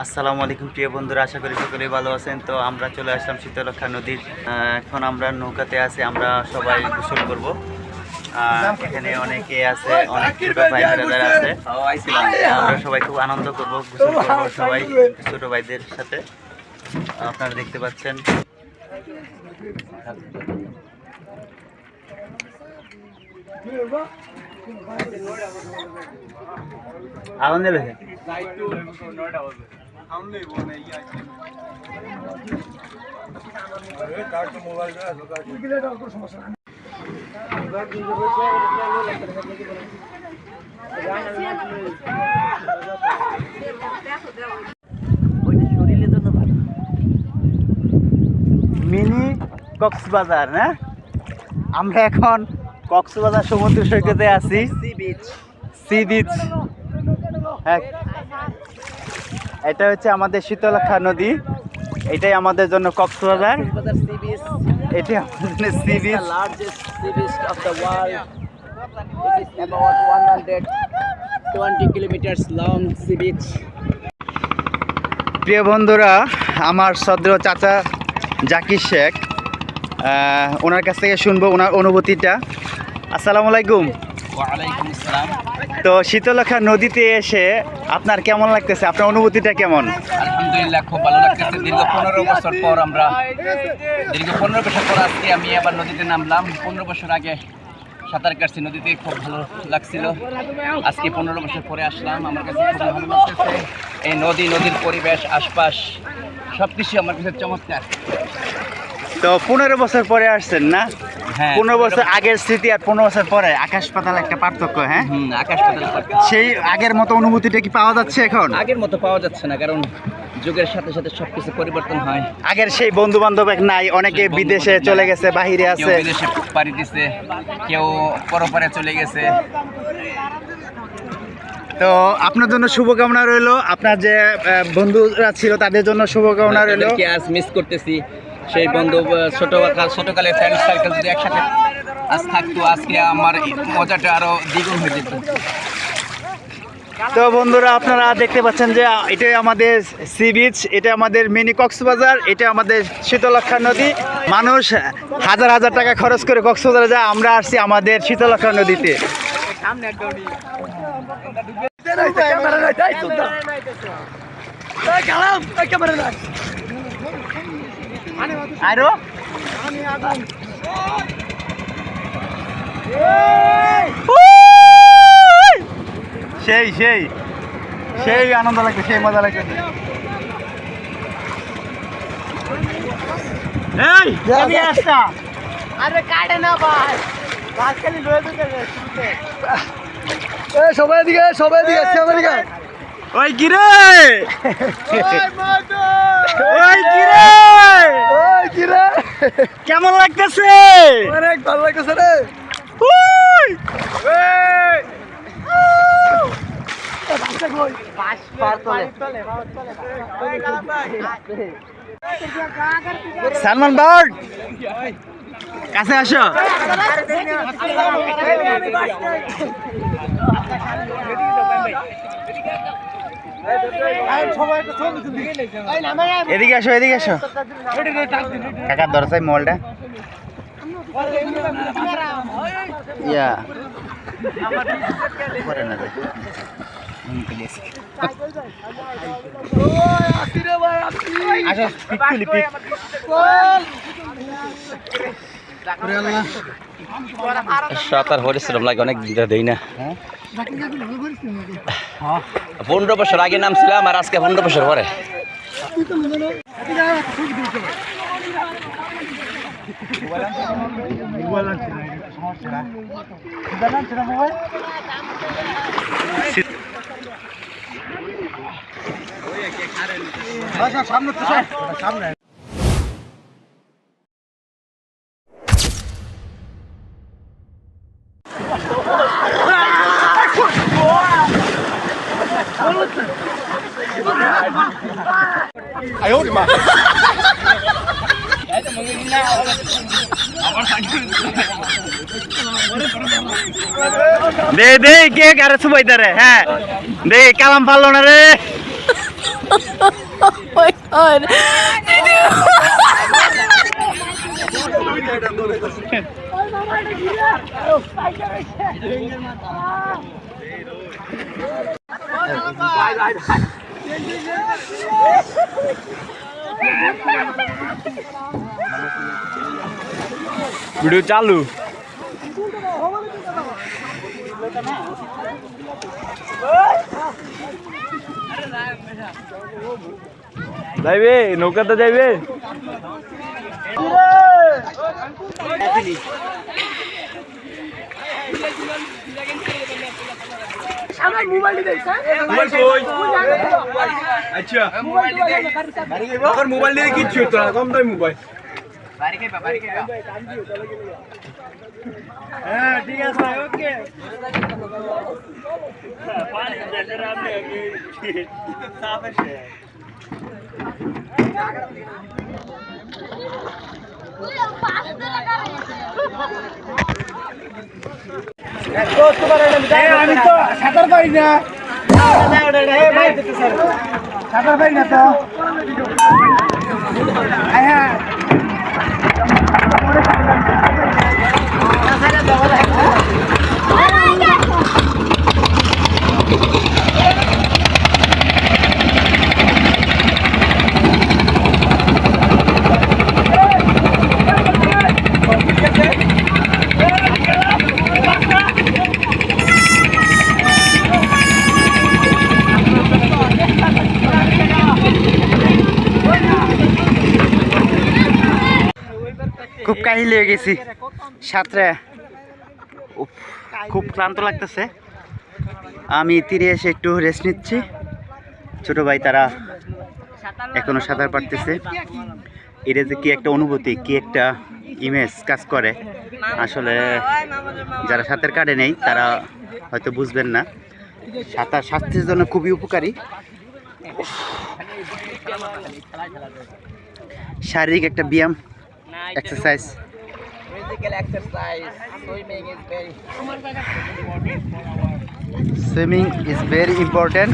আসসালামু আলাইকুম প্রিয় বন্ধুরা, আশা করি সকলেই ভালো আছেন। তো আমরা চলে আসলাম শীতলক্ষা নদীর। এখন আমরা নৌকাতে আছি, আমরা সবাই গোসল করব। এখানে অনেকে আছে, অনেক ছোট ভাই ব্রাদার আছে। আমরা সবাই খুব আনন্দ করব, গোসল করব সবাই ছোট ভাইদের সাথে। আপনারা দেখতে পাচ্ছেন আগুন দিল। মিনি কক্সবাজার না, আমরা এখন কক্সবাজার সমুদ্র সৈকতে আছি। সি বিচ, হ্যাঁ, এটা হচ্ছে আমাদের শীতলক্ষা নদী, এটাই আমাদের জন্য কক্সবাজার। এটি আমাদের জন্য sea beach. Largest sea beach of the world. It is about 120 kilometers long sea beach. প্রিয় বন্ধুরা, আমার সদ্র চাচা জাকির শেখ, ওনার কাছ থেকে শুনবো ওনার অনুভূতিটা। আসসালামু আলাইকুম। ওয়ালাইকুম আসসালাম। তো শীতলক্ষা নদীতে এসে আপনার কেমন লাগতেছে, আপনার অনুভূতিটা কেমন? আলহামদুলিল্লাহ, খুব ভালো লাগতেছে। দীর্ঘ 15 বছর পর আজকে আমি আবার নদীতে নামলাম। 15 বছর আগে সাঁতার কাটছি নদীতে, খুব ভালো লাগছিল। আজকে 15 বছর পরে আসলাম, আমার কাছে খুব ভালো লাগতেছে। এই নদীর পরিবেশ, আশপাশ সবকিছু আমার কাছে চমৎকার। তো 15 বছর পরে আসছেন না? হ্যাঁ, 15 বছর আগের স্মৃতি আর 15 বছর পরে আকাশ পাতাল একটা পার্থক্য। হ্যাঁ, আকাশ পাতাল পার্থক্য। সেই আগের মতো অনুভূতিটা কি পাওয়া যাচ্ছে এখন? আগের মতো পাওয়া যাচ্ছে না, কারণ যুগের সাথে সাথে সবকিছু পরিবর্তন হয়। আগের সেই বন্ধু বান্ধব নাই, অনেকে বিদেশে চলে গেছে, বাহিরে আছে, কেউ বিদেশে পাড়ি দিছে, কেউ পরপারে চলে গেছে। তো আপনার জন্য শুভকামনা রইলো, আপনার যে বন্ধুরা ছিল তাদের জন্য শুভকামনা রইলো। আজ মিস করতেছি সেই বন্ধু, ছোটকালের ফ্রেন্ড সার্কেল যদি একসাথে আজ থাকতো, আজকে আমার মজাটা আরো দ্বিগুণ হয়ে যেত। তো বন্ধুরা, আপনারা দেখতে পাচ্ছেন যে এটাই আমাদের সি বিচ, এটা আমাদের মিনি কক্সবাজার, এটা আমাদের শীতলক্ষা নদী। মানুষ হাজার হাজার টাকা খরচ করে কক্সবাজারে যায়, আমরা আসছি আমাদের শীতলক্ষা নদীতে। আরো সেই সেই সেই আনন্দ লাগবে, সেই মজা লাগবে। সবাই দিকে ওই কি রে, ওই কি রে, কেমন লাগতেছে? অনেক ভালো লাগতেছে রে। সালমান বার্ড কাছে আসো। এদিকে আসো, এদিকে আসো। কাকার দরজায় মলটা ইয়া করে না যায়। সাঁতার পরিশ্রম লাগে অনেক, দেই না। 15 বছর আগে নামছিলাম আর আজকে 15 বছর পরে। সামনে দে দে কে কারে সুবাইতে রে হ্যাঁ দে কালাম পারলো না রে my god. ভিডিও চালু যাইবে নৌকাতে যাইবে মোবাইল দিয়ে কিচ্ছু হতো না কম দামি মোবাইল হ্যাঁ ঠিক আছে ওকে আমি তো সাঁতার পারি না সাঁতার পারি না তো হ্যাঁ খুব কাহিল হয়ে গেছি সাঁতরে খুব ক্লান্ত লাগতেছে আমি তীরে এসে একটু রেস্ট নিচ্ছি ছোট ভাই তারা এখনো সাঁতার পারতেছে এটা যে কি একটা অনুভূতি কি একটা ইমেজ কাজ করে আসলে যারা সাঁতার কাটে নেই তারা হয়তো বুঝবেন না সাঁতার স্বাস্থ্যের জন্য খুবই উপকারী শারীরিক একটা ব্যায়াম exercise. Physical exercise. Swimming is very important.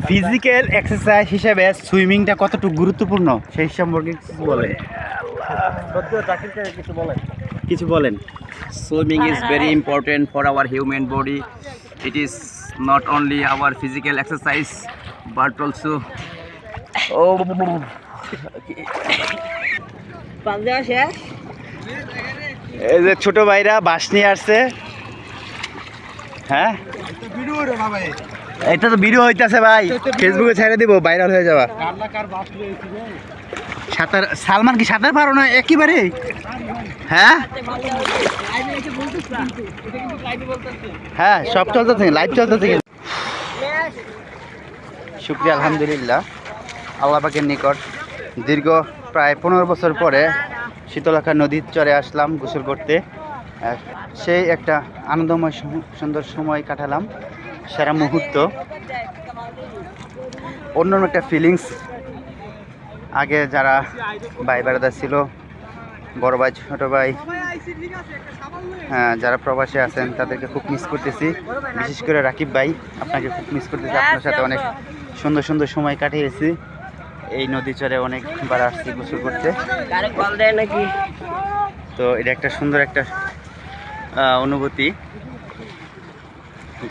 Physical exercise হিসেবে সুইমিংটা কতটুকু গুরুত্বপূর্ণ সেই সম্পর্কে কিছু বলেন Swimming is very important for our human body. It is not only our physical exercise but also এই যে ছোট ভাইরা বাস নিয়ে আসছে হ্যাঁ এটা তো ভিডিও হইতাছে ভাই ফেসবুকে ছেড়ে দিব ভাইরাল হয়ে যাবা সাঁতার সালমান কি সাঁতার পারো না একেবারে হ্যাঁ হ্যাঁ সব চলতেছে লাইভ চলতেছে শুকরিয়া আলহামদুলিল্লাহ আল্লাহ পাকের নিকট দীর্ঘ প্রায় 15 বছর পরে শীতলক্ষা নদীর চরে আসলাম গোসল করতে সেই একটা আনন্দময় সুন্দর সময় কাটালাম সারা মুহূর্ত অন্য একটা ফিলিংস আগে যারা ভাই বেড়াদার ছিল বড় ভাই ছোট ভাই হ্যাঁ যারা প্রবাসী আছেন তাদেরকে খুব মিস করতেছি বিশেষ করে রাকিব ভাই আপনাকে খুব মিস করতেছি আপনার সাথে অনেক সুন্দর সুন্দর সময় কাটিয়েছি এই নদী চরে অনেকবার আসছি গোসল করতে তো এটা একটা সুন্দর একটা অনুভূতি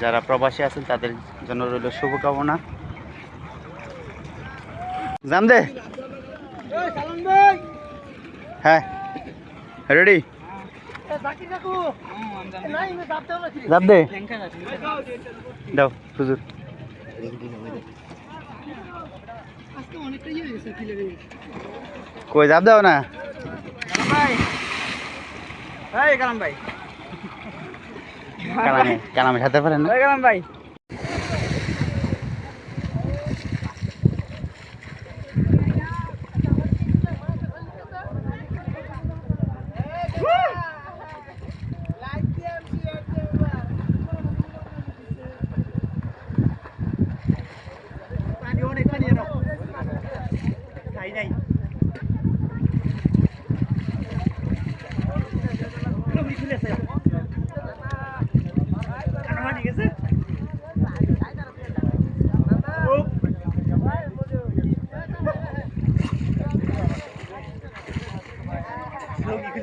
যারা প্রবাসী আছেন তাদের জন্য রইল শুভকামনা জাম দে হ্যাঁ রেডি জাম দে দাও হুজুর কই জাপ দাও না কালামে সাথে পারেন না ভাই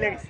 লেগেছে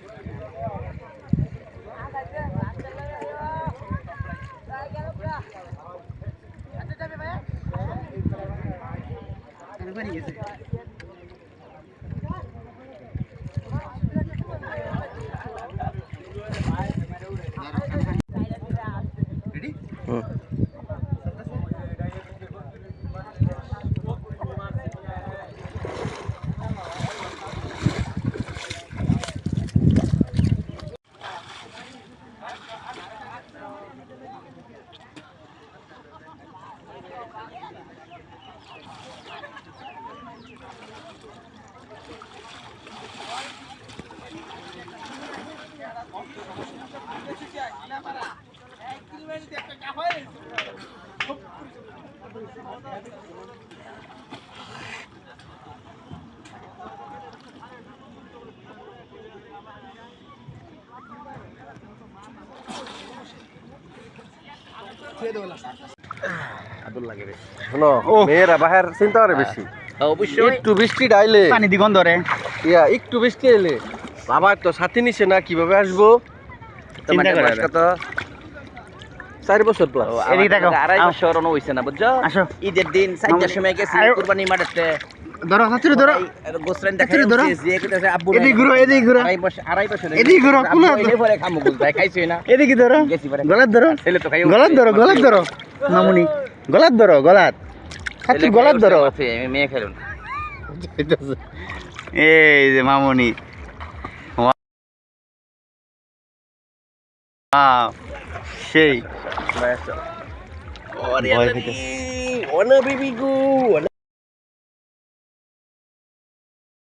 আদর লাগে বেশ শোনো মেয়েরা বাহির চিন্তা করে বেশি অবশ্যই একটু বৃষ্টি ডাইলে পানি দিগন ধরে ইয়া একটু বৃষ্টি এলে বাবার তো সাথে নিছে না কিভাবে আসবো চিন্তা করে কত 4 বছর প্লাস এদিকে দেখো। আড়াই বছর হইছে না বুঝছো আসো। ঈদের দিন 4টার সময় গেছি আয়ো। কুরবানি মাঠে ধরো হাতুড়ি ধরো গোসরান আচ্ছা, ধরো। যে কইতাছে আব্বু এদিকে ঘুরো, এদিকে ঘুরো। আড়াই বছর এদিকে ঘুরো, আব্বু কোলে এলে পরে খামু বুঝাই খাইছই না এদিকে ধরো গেছি পরে গলাত ধরো ছেলে তো খাই গলাত ধরো গলাত ধরো মামুনি গলাত ধরো গলাত হাতুড়ি গলাত ধরো আমি মেয়ে খেলুন এই যে মামুনি ওয়াও, সেই ওরে ভয় বেবি পেতেছে। ওনা বেবি গো